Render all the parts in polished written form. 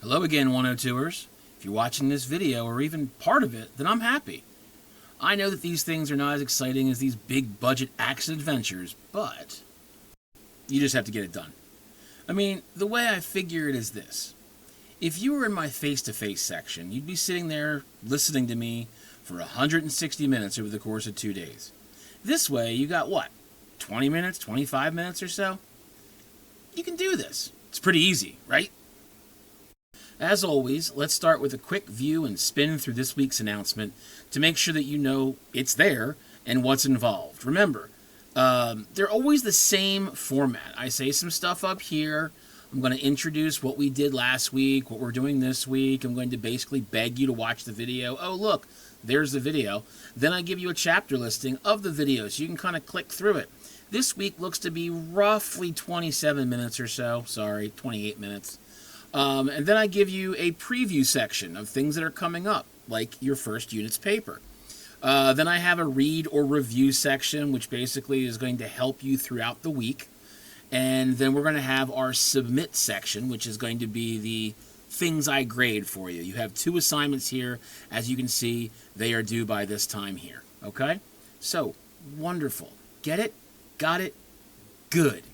Hello again, 102ers. If you're watching this video or even part of it, then I'm happy. I know that these things are not as exciting as these big budget action adventures, but you just have to get it done. I mean, the way I figure it is this. If you were in my face-to-face section, you'd be sitting there listening to me for 160 minutes over the course of 2 days. This way, you got what? 20 minutes, 25 minutes or so? You can do this. It's pretty easy, right? As always, let's start with a quick view and spin through this week's announcement to make sure that you know it's there and what's involved. Remember, they're always the same format. I say some stuff up here. I'm going to introduce what we did last week, what we're doing this week. I'm going to basically beg you to watch the video. Oh, look, there's the video. Then I give you a chapter listing of the video so you can kind of click through it. This week looks to be roughly 27 minutes or so. Sorry, 28 minutes. And then I give you a preview section of things that are coming up, like your first unit's paper. Then I have a read or review section, which basically is going to help you throughout the week. And then we're going to have our submit section, which is going to be the things I grade for you. You have 2 assignments here. As you can see, they are due by this time here. Okay? So, wonderful. Get it? Got it? Good.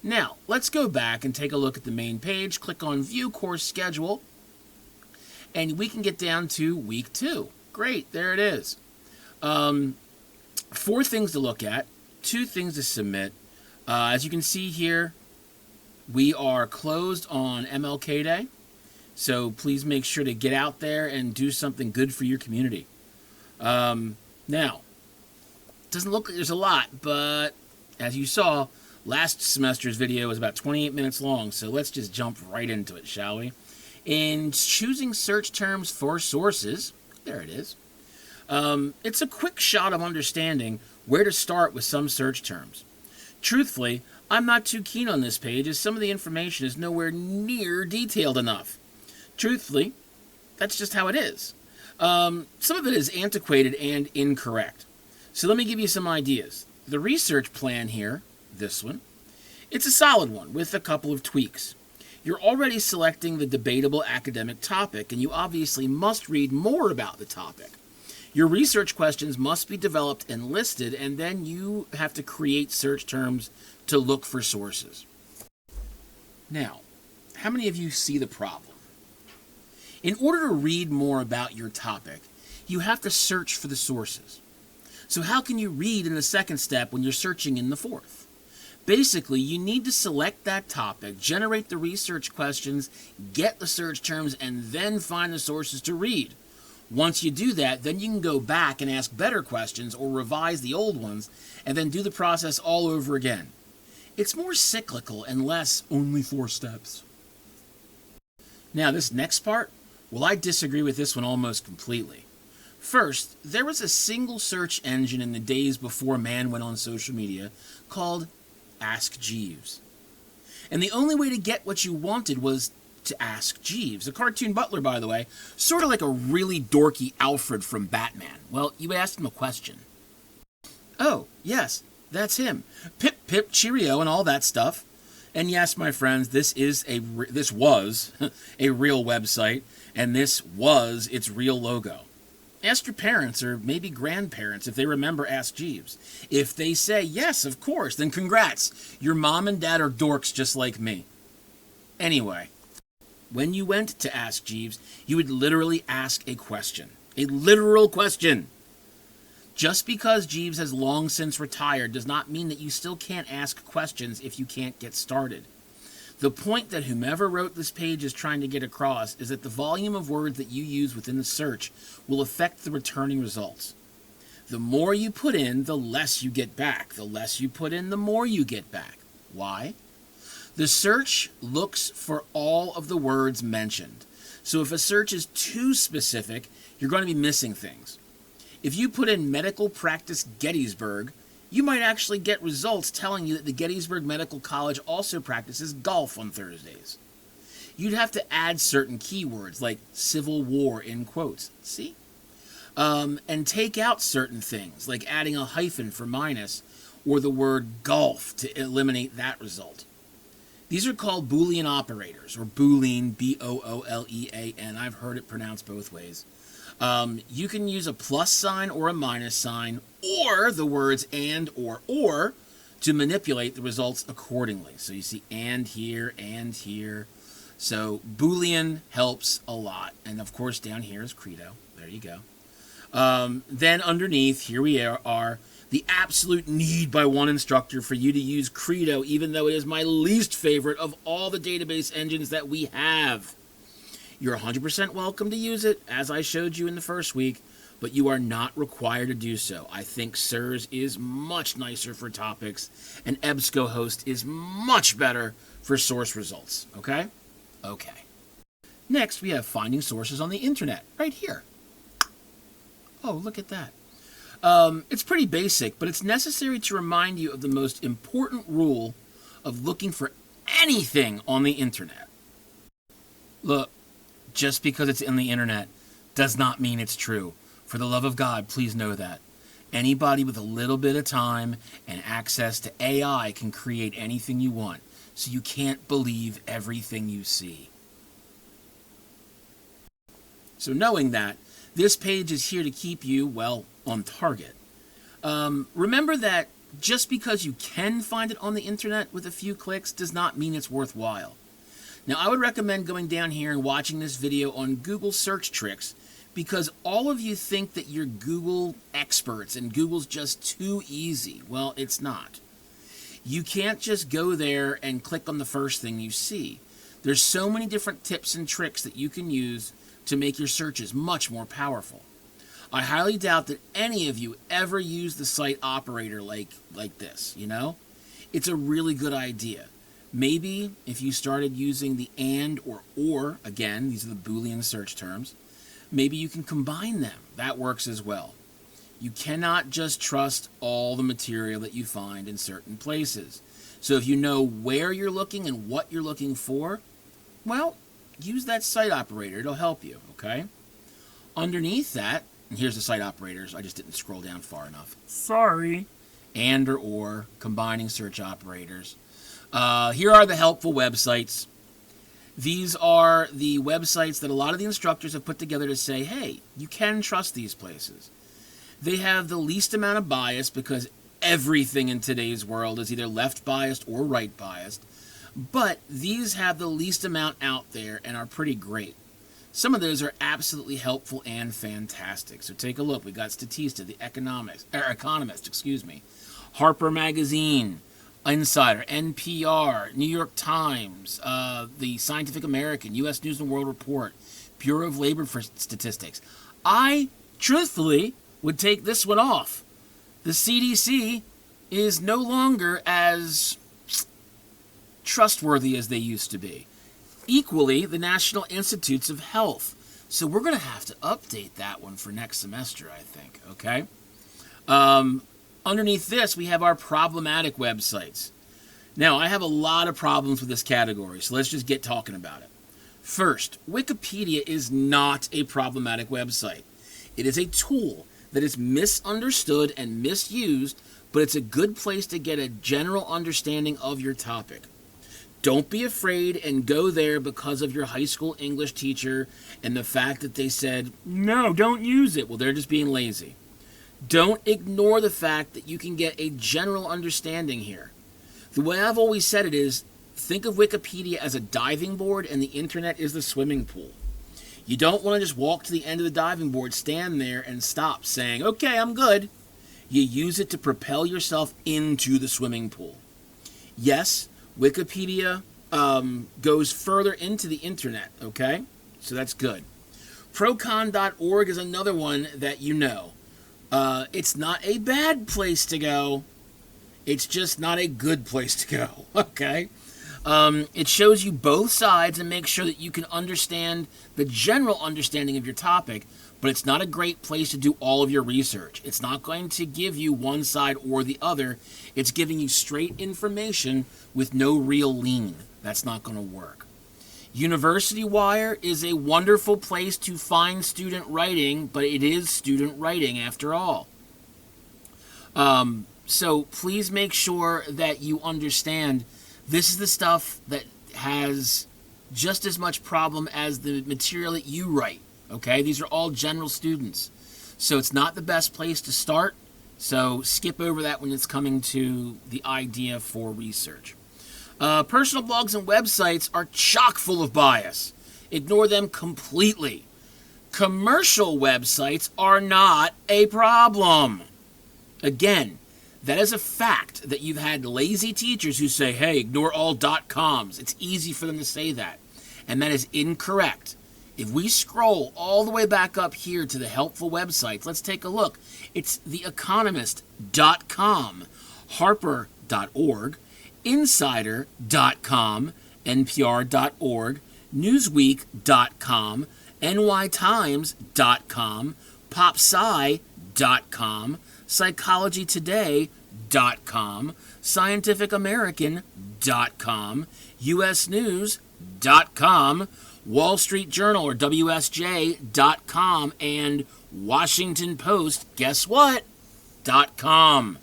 Now, let's go back and take a look at the main page, click on View Course Schedule, and we can get down to Week 2. Great, there it is. 4 things to look at, 2 things to submit. As you can see here, we are closed on MLK Day, so please make sure to get out there and do something good for your community. Now, it doesn't look like there's a lot, but as you saw, last semester's video was about 28 minutes long, so let's just jump right into it, shall we? In choosing search terms for sources, there it is. It's a quick shot of understanding where to start with some search terms. Truthfully, I'm not too keen on this page as some of the information is nowhere near detailed enough. Truthfully, that's just how it is. Some of it is antiquated and incorrect. So let me give you some ideas. The research plan here, this one, it's a solid one with a couple of tweaks. You're already selecting the debatable academic topic, and you obviously must read more about the topic. Your research questions must be developed and listed, and then you have to create search terms to look for sources. Now, how many of you see the problem? In order to read more about your topic, you have to search for the sources. So how can you read in the second step when you're searching in the fourth? Basically, you need to select that topic, generate the research questions, get the search terms, and then find the sources to read. Once you do that, then you can go back and ask better questions or revise the old ones, and then do the process all over again. It's more cyclical and less only 4 steps. Now, this next part, well, I disagree with this one almost completely. First, there was a single search engine in the days before man went on social media called Ask Jeeves. And the only way to get what you wanted was to ask Jeeves. A cartoon butler, by the way, sort of like a really dorky Alfred from Batman. Well, you asked him a question. Oh, yes, that's him. Pip, pip, cheerio, and all that stuff. And yes, my friends, this was a real website, and this was its real logo. Ask your parents or maybe grandparents if they remember Ask Jeeves. If they say, yes, of course, then congrats. Your mom and dad are dorks just like me. Anyway, when you went to Ask Jeeves, you would literally ask a question. A literal question. Just because Jeeves has long since retired does not mean that you still can't ask questions if you can't get started. The point that whomever wrote this page is trying to get across is that the volume of words that you use within the search will affect the returning results. The more you put in, the less you get back. The less you put in, the more you get back. Why? The search looks for all of the words mentioned. So if a search is too specific, you're going to be missing things. If you put in medical practice Gettysburg, you might actually get results telling you that the Gettysburg Medical College also practices golf on Thursdays. You'd have to add certain keywords like Civil War in quotes, see? And take out certain things like adding a hyphen for minus or the word golf to eliminate that result. These are called Boolean operators, or Boolean, B-O-O-L-E-A-N. I've heard it pronounced both ways. You can use a plus sign or a minus sign, or the words and or to manipulate the results accordingly. So you see and here, and here. So Boolean helps a lot. And of course, down here is Credo. There you go. Then underneath, here we are, the absolute need by one instructor for you to use Credo, even though it is my least favorite of all the database engines that we have. You're 100% welcome to use it, as I showed you in the first week, but you are not required to do so. I think SIRS is much nicer for topics, and EBSCOhost is much better for source results, okay? Okay. Next, we have finding sources on the internet, right here. Oh, look at that. It's pretty basic, but it's necessary to remind you of the most important rule of looking for anything on the internet. Look, just because it's in the internet does not mean it's true. For the love of God, please know that. Anybody with a little bit of time and access to AI can create anything you want, so you can't believe everything you see. So knowing that, this page is here to keep you, well, on target. Remember that just because you can find it on the internet with a few clicks does not mean it's worthwhile. Now, I would recommend going down here and watching this video on Google search tricks, because all of you think that you're Google experts and Google's just too easy. Well, it's not. You can't just go there and click on the first thing you see. There's so many different tips and tricks that you can use to make your searches much more powerful. I highly doubt that any of you ever use the site operator like this, you know? It's a really good idea. Maybe if you started using the and or, again, these are the Boolean search terms, maybe you can combine them. That works as well. You cannot just trust all the material that you find in certain places. So if you know where you're looking and what you're looking for, well, use that site operator. It'll help you, okay? Underneath that, and here's the site operators. I just didn't scroll down far enough. Sorry. And or, combining search operators. Here are the helpful websites. These are the websites that a lot of the instructors have put together to say, hey, you can trust these places. They have the least amount of bias because everything in today's world is either left biased or right biased. But these have the least amount out there and are pretty great. Some of those are absolutely helpful and fantastic. So take a look. We got Statista, the Economist, Harper Magazine, Insider, NPR, New York Times, the Scientific American, U.S. News and World Report, Bureau of Labor Statistics. I, truthfully, would take this one off. The CDC is no longer as trustworthy as they used to be. Equally, the National Institutes of Health. So we're going to have to update that one for next semester, I think, okay? Underneath this, we have our problematic websites. Now, I have a lot of problems with this category, so let's just get talking about it. First, Wikipedia is not a problematic website. It is a tool that is misunderstood and misused, but it's a good place to get a general understanding of your topic. Don't be afraid and go there because of your high school English teacher and the fact that they said, no, don't use it. Well, they're just being lazy. Don't ignore the fact that you can get a general understanding here. The way I've always said it is, think of Wikipedia as a diving board and the internet is the swimming pool. You don't want to just walk to the end of the diving board, stand there, and stop saying, okay, I'm good. You use it to propel yourself into the swimming pool. Yes, Wikipedia goes further into the internet, okay? So that's good. Procon.org is another one that you know. It's not a bad place to go. It's just not a good place to go, okay? It shows you both sides and makes sure that you can understand the general understanding of your topic, but it's not a great place to do all of your research. It's not going to give you one side or the other. It's giving you straight information with no real lean. That's not going to work. University Wire is a wonderful place to find student writing, but it is student writing after all. So please make sure that you understand This is the stuff that has just as much problem as the material that you write, okay? These are all general students. So it's not the best place to start, so skip over that when it's coming to the idea for research. Personal blogs and websites are chock full of bias. Ignore them completely. Commercial websites are not a problem. Again, that is a fact that you've had lazy teachers who say, hey, ignore all .coms. It's easy for them to say that. And that is incorrect. If we scroll all the way back up here to the helpful websites, let's take a look. It's theeconomist.com, harper.org, insider.com, npr.org, newsweek.com, nytimes.com, popsci.com, psychologytoday.com, scientificamerican.com, usnews.com, Wall Street Journal or WSJ.com, and Washington Post, guess what? .com.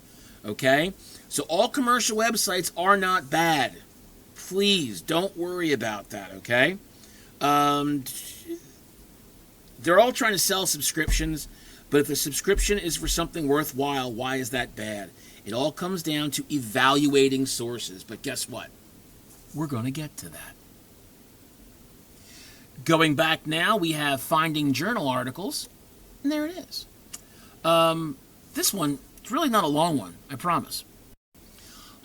Okay? So all commercial websites are not bad. Please don't worry about that, okay? They're all trying to sell subscriptions, but if the subscription is for something worthwhile, why is that bad? It all comes down to evaluating sources, but guess what? We're going to get to that. Going back now, we have finding journal articles, and there it is. This one, it's really not a long one, I promise.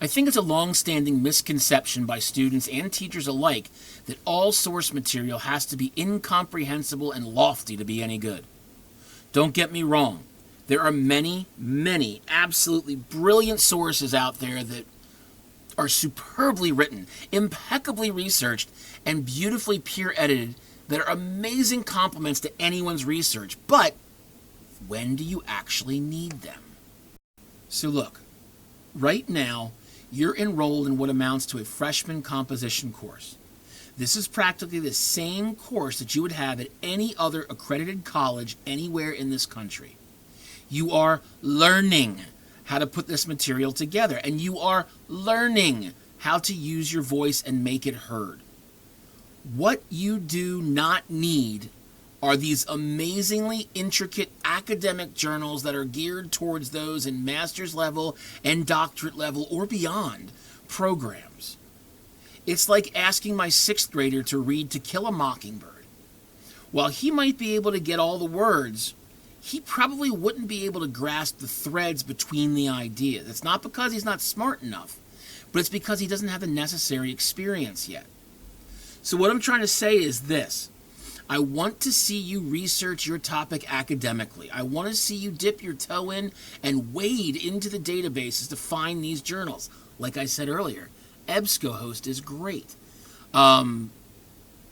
I think it's a long-standing misconception by students and teachers alike that all source material has to be incomprehensible and lofty to be any good. Don't get me wrong. There are many, many absolutely brilliant sources out there that are superbly written, impeccably researched, and beautifully peer-edited that are amazing complements to anyone's research. But when do you actually need them? So look, right now, you're enrolled in what amounts to a freshman composition course. This is practically the same course that you would have at any other accredited college anywhere in this country. You are learning how to put this material together, and you are learning how to use your voice and make it heard. What you do not need are these amazingly intricate academic journals that are geared towards those in master's level and doctorate level or beyond programs. It's like asking my 6th grader to read To Kill a Mockingbird. While he might be able to get all the words, he probably wouldn't be able to grasp the threads between the ideas. It's not because he's not smart enough, but it's because he doesn't have the necessary experience yet. So what I'm trying to say is this. I want to see you research your topic academically. I want to see you dip your toe in and wade into the databases to find these journals. Like I said earlier, EBSCOhost is great. And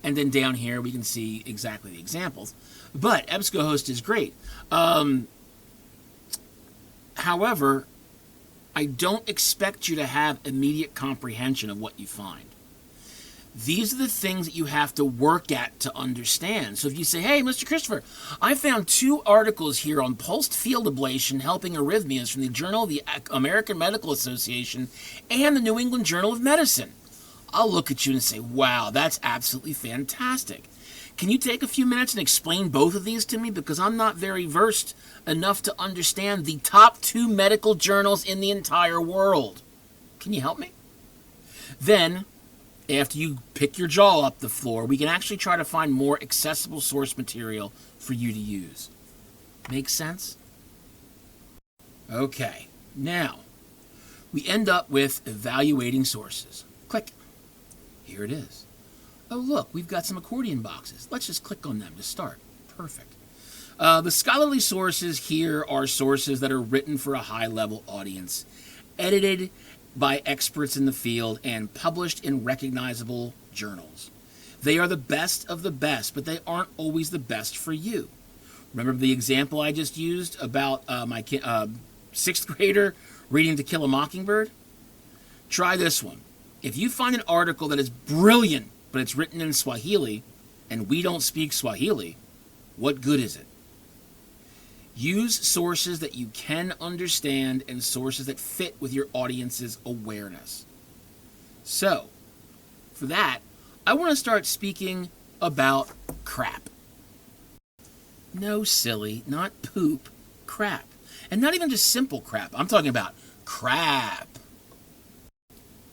then down here we can see exactly the examples. But EBSCOhost is great. However, I don't expect you to have immediate comprehension of what you find. These are the things that you have to work at to understand. So if you say, hey, Mr. Christopher, I found 2 articles here on pulsed field ablation helping arrhythmias from the Journal of the American Medical Association and the New England Journal of Medicine. I'll look at you and say, wow, that's absolutely fantastic. Can you take a few minutes and explain both of these to me? Because I'm not very versed enough to understand the top 2 medical journals in the entire world. Can you help me? Then, after you pick your jaw up the floor, we can actually try to find more accessible source material for you to use. Make sense? Okay, now, we end up with evaluating sources. Click. Here it is. Oh, look, we've got some accordion boxes. Let's just click on them to start. Perfect. The scholarly sources here are sources that are written for a high-level audience, edited by experts in the field, and published in recognizable journals. They are the best of the best, but they aren't always the best for you. Remember the example I just used about my 6th grader reading To Kill a Mockingbird? Try this one. If you find an article that is brilliant, but it's written in Swahili, and we don't speak Swahili, what good is it? Use sources that you can understand and sources that fit with your audience's awareness. So, for that, I want to start speaking about crap. No, silly, not poop, crap. And not even just simple crap. I'm talking about CRAAP.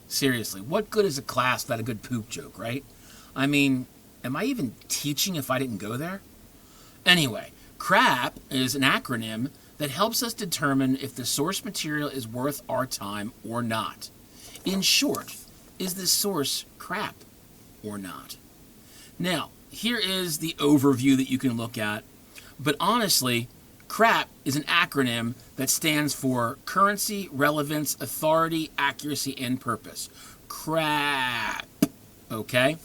Seriously, what good is a class without a good poop joke, right? I mean, am I even teaching if I didn't go there? Anyway, CRAAP is an acronym that helps us determine if the source material is worth our time or not. In short, is this source crap or not? Now, here is the overview that you can look at, but honestly, CRAAP is an acronym that stands for Currency, Relevance, Authority, Accuracy, and Purpose. CRAAP. Okay?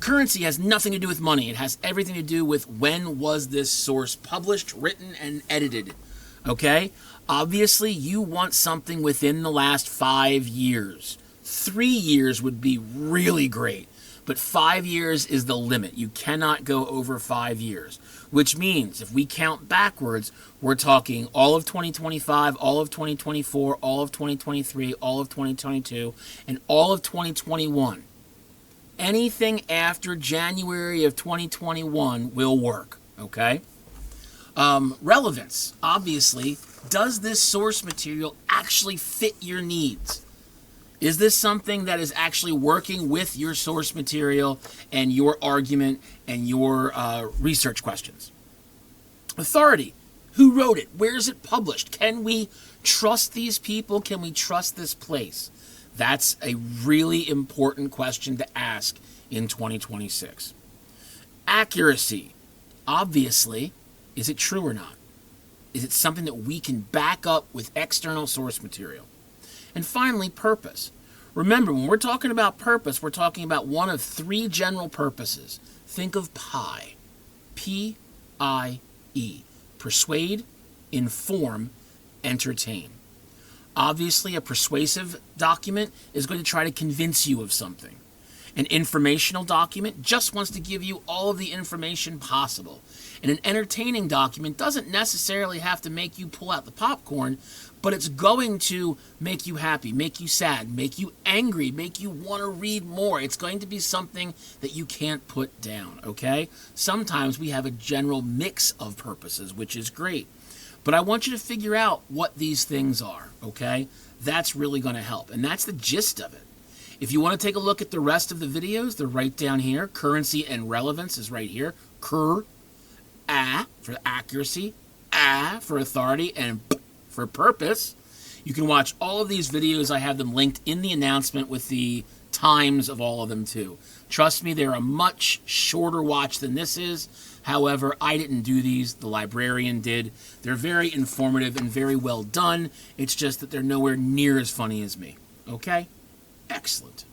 Currency has nothing to do with money. It has everything to do with when was this source published, written, and edited. Okay? Obviously, you want something within the last 5 years. 3 years would be really great, but 5 years is the limit. You cannot go over 5 years, which means if we count backwards, we're talking all of 2025, all of 2024, all of 2023, all of 2022, and all of 2021. Anything after January of 2021 will work, okay? Relevance, obviously, does this source material actually fit your needs? Is this something that is actually working with your source material and your argument and your research questions? Authority, who wrote it? Where is it published? Can we trust these people? Can we trust this place? That's a really important question to ask in 2026. Accuracy, obviously, is it true or not? Is it something that we can back up with external source material? And finally, purpose. Remember, when we're talking about purpose, we're talking about one of 3 general purposes. Think of PIE. P-I-E. Persuade, inform, entertain. Obviously, a persuasive document is going to try to convince you of something. An informational document just wants to give you all of the information possible. And an entertaining document doesn't necessarily have to make you pull out the popcorn, but it's going to make you happy, make you sad, make you angry, make you want to read more. It's going to be something that you can't put down, okay? Sometimes we have a general mix of purposes, which is great. But I want you to figure out what these things are, okay? That's really going to help, and that's the gist of it. If you want to take a look at the rest of the videos, they're right down here. Currency and relevance is right here. A for accuracy, A for authority, and P for purpose. You can watch all of these videos. I have them linked in the announcement with the times of all of them too. Trust me, they're a much shorter watch than this is. However, I didn't do these. The librarian did. They're very informative and very well done. It's just that they're nowhere near as funny as me. Okay? Excellent.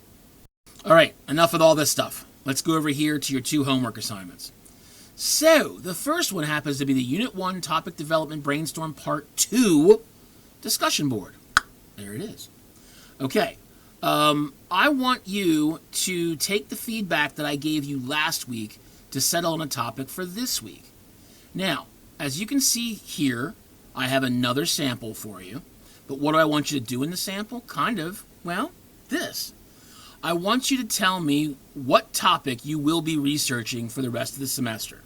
All right, enough with all this stuff. Let's go over here to your 2 homework assignments. So, the first one happens to be the Unit 1 Topic Development Brainstorm Part 2 discussion board. There it is. Okay, I want you to take the feedback that I gave you last week to settle on a topic for this week. Now, as you can see here, I have another sample for you. But what do I want you to do in the sample? This. I want you to tell me what topic you will be researching for the rest of the semester.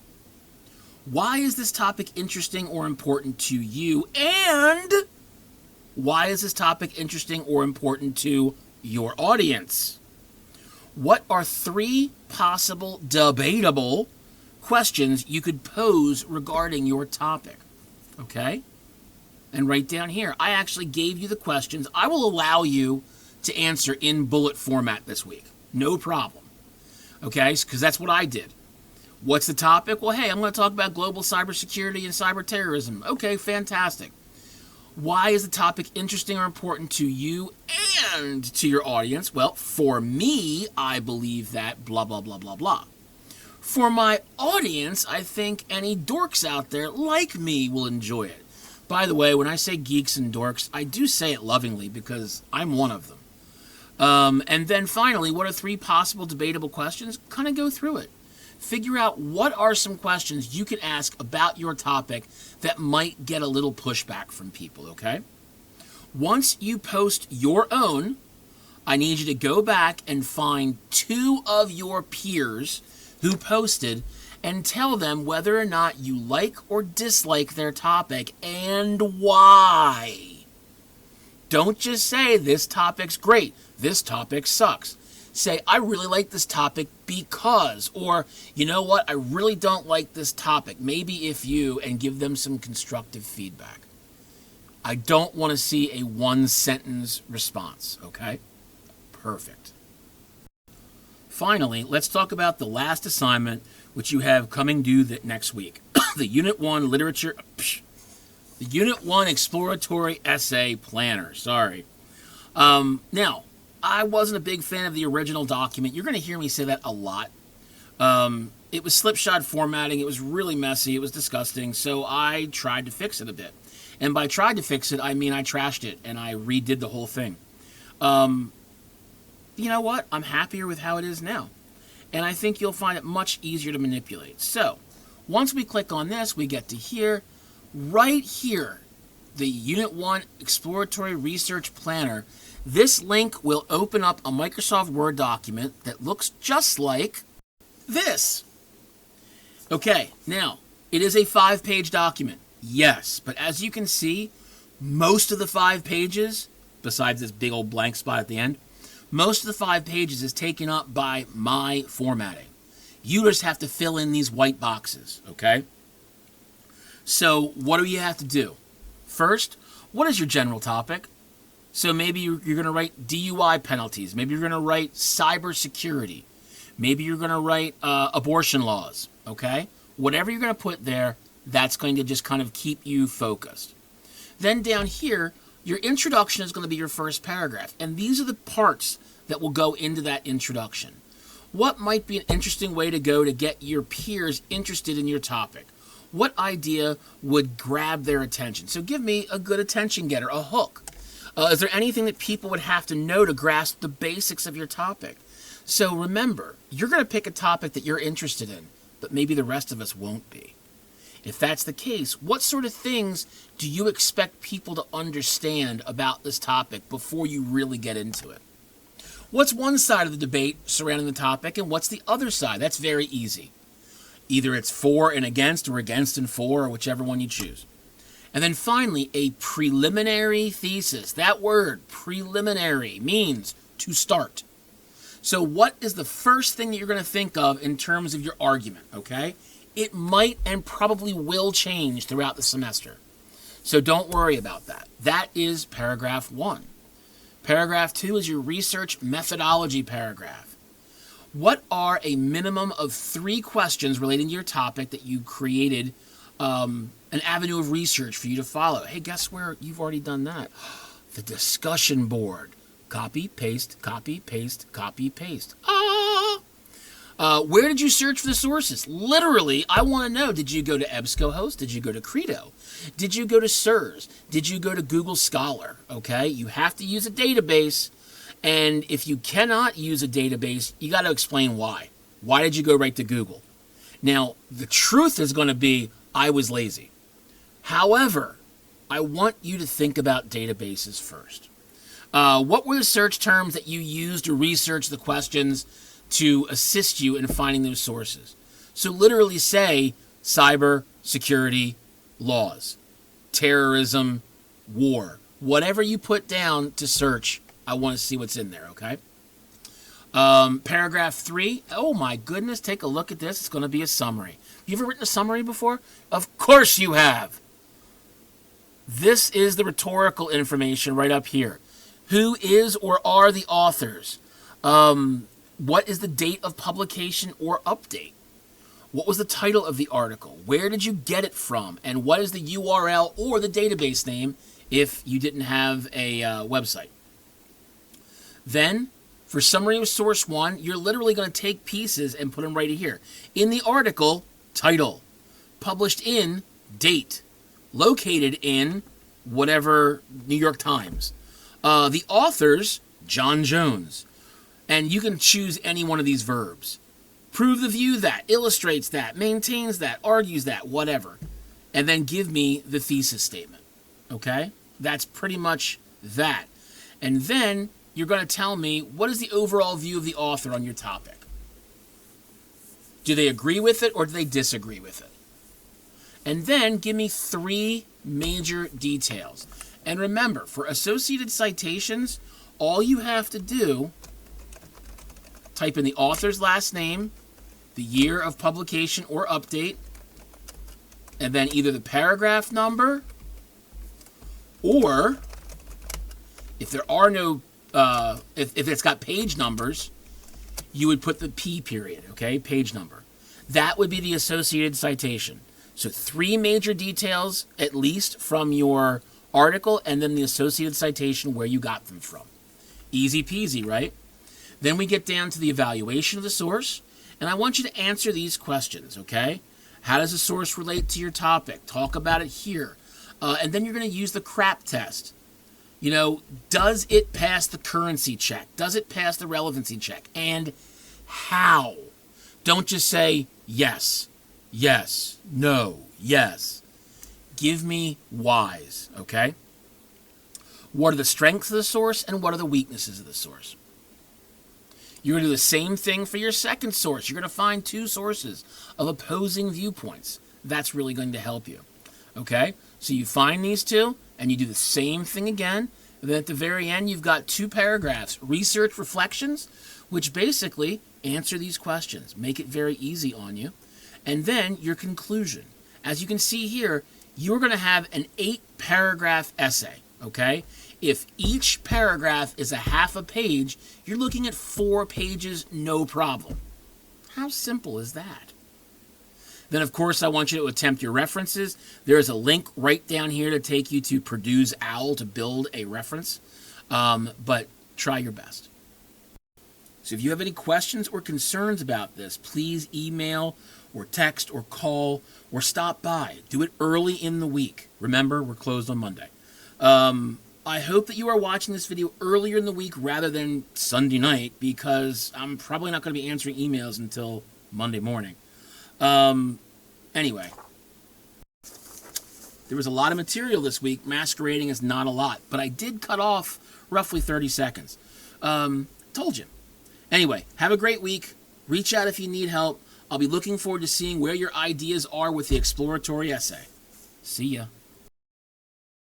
Why is this topic interesting or important to you? And why is this topic interesting or important to your audience? What are 3 possible debatable questions you could pose regarding your topic? Okay? And right down here, I actually gave you the questions. I will allow you to answer in bullet format this week. No problem. Okay? Because that's what I did. What's the topic? Well, hey, I'm going to talk about global cybersecurity and cyber terrorism. Okay, fantastic. Why is the topic interesting or important to you and to your audience? Well, for me, I believe that blah, blah, blah, blah, blah. For my audience, I think any dorks out there like me will enjoy it. By the way, when I say geeks and dorks, I do say it lovingly because I'm one of them. And then finally, what are 3 possible debatable questions? Kind of go through it. Figure out what are some questions you can ask about your topic that might get a little pushback from people, okay? Once you post your own, I need you to go back and find 2 of your peers who posted and tell them whether or not you like or dislike their topic and why. Don't just say, this topic's great, this topic sucks. Say, I really like this topic because, or, you know what, I really don't like this topic. Maybe if you, and give them some constructive feedback. I don't want to see a 1-sentence response, okay? Perfect. Finally, let's talk about the last assignment, which you have coming due next week. The Unit 1 Literature, the Unit 1 Exploratory Essay Planner, sorry. Now, I wasn't a big fan of the original document. You're going to hear me say that a lot. It was slipshod formatting. It was really messy. It was disgusting. So I tried to fix it a bit. And by tried to fix it, I mean I trashed it and I redid the whole thing. You know what? I'm happier with how it is now. And I think you'll find it much easier to manipulate. So, once we click on this, we get to here. Right here, the Unit 1 Exploratory Research Planner. This link will open up a Microsoft Word document that looks just like this. Okay, now, it is a 5-page document. Yes, but as you can see, most of the 5 pages, besides this big old blank spot at the end, most of the 5 pages is taken up by my formatting. You just have to fill in these white boxes, okay? So what do you have to do? First, what is your general topic? So maybe you're going to write DUI penalties. Maybe you're going to write cybersecurity. Maybe you're going to write abortion laws, okay? Whatever you're going to put there, that's going to just kind of keep you focused. Then down here, your introduction is going to be your first paragraph. And these are the parts that will go into that introduction. What might be an interesting way to go to get your peers interested in your topic? What idea would grab their attention? So give me a good attention getter, a hook. Is there anything that people would have to know to grasp the basics of your topic? So remember, you're going to pick a topic that you're interested in, but maybe the rest of us won't be. If that's the case, what sort of things do you expect people to understand about this topic before you really get into it? What's one side of the debate surrounding the topic, and what's the other side? That's very easy. Either it's for and against, or against and for, or whichever one you choose. And then finally, a preliminary thesis. That word, preliminary, means to start. So what is the first thing that you're going to think of in terms of your argument, okay? It might and probably will change throughout the semester. So don't worry about that. That is paragraph 1. Paragraph 2 is your research methodology paragraph. What are a minimum of 3 questions relating to your topic that you created an avenue of research for you to follow? Hey, guess where you've already done that? The discussion board. Copy, paste, copy, paste, copy, paste. Where did you search for the sources? Literally, I want to know, did you go to EBSCOhost? Did you go to Credo? Did you go to SIRS? Did you go to Google Scholar? Okay, you have to use a database, and if you cannot use a database, you got to explain why. Why did you go right to Google? Now, the truth is going to be, I was lazy. However, I want you to think about databases first. What were the search terms that you used to research the questions to assist you in finding those sources? So literally say cyber security laws, terrorism, war. Whatever you put down to search, I want to see what's in there, okay? Paragraph 3. Oh my goodness, take a look at this. It's going to be a summary. You ever written a summary before? Of course you have. This is the rhetorical information right up here. Who is or are the authors? What is the date of publication or update? What was the title of the article? Where did you get it from? And what is the URL or the database name if you didn't have a website? Then, for summary of source 1, you're literally going to take pieces and put them right here. In the article, title. Published in, date. Located in, whatever, New York Times. The authors, John Jones. And you can choose any one of these verbs. Prove the view that, illustrates that, maintains that, argues that, whatever. And then give me the thesis statement. Okay? That's pretty much that. And then you're going to tell me what is the overall view of the author on your topic. Do they agree with it or do they disagree with it? And then give me 3 major details. And remember, for associated citations, all you have to do, type in the author's last name, the year of publication or update, and then either the paragraph number, or if there are no, if it's got page numbers, you would put the P period, okay, page number. That would be the associated citation. So 3 major details, at least, from your article, and then the associated citation where you got them from. Easy peasy, right? Then we get down to the evaluation of the source, and I want you to answer these questions, okay? How does the source relate to your topic? Talk about it here. And then you're going to use the CRAAP test. You know, does it pass the currency check? Does it pass the relevancy check? And how? Don't just say yes, yes, no, yes. Give me whys, okay? What are the strengths of the source and what are the weaknesses of the source? You're going to do the same thing for your second source. You're going to find 2 sources of opposing viewpoints. That's really going to help you, okay? So you find these 2 and you do the same thing again. And then at the very end, you've got 2 paragraphs, research reflections, which basically answer these questions, make it very easy on you. And then your conclusion. As you can see here, you're going to have an 8-paragraph essay, okay? If each paragraph is a half a page, you're looking at 4 pages, no problem. How simple is that? Then, of course, I want you to attempt your references. There is a link right down here to take you to Purdue's OWL to build a reference, but try your best. So if you have any questions or concerns about this, please email or text or call or stop by. Do it early in the week. Remember, we're closed on Monday. I hope that you are watching this video earlier in the week rather than Sunday night, because I'm probably not going to be answering emails until Monday morning. Anyway, there was a lot of material this week masquerading as not a lot, but I did cut off roughly 30 seconds. Told you. Anyway, have a great week. Reach out if you need help. I'll be looking forward to seeing where your ideas are with the exploratory essay. See ya.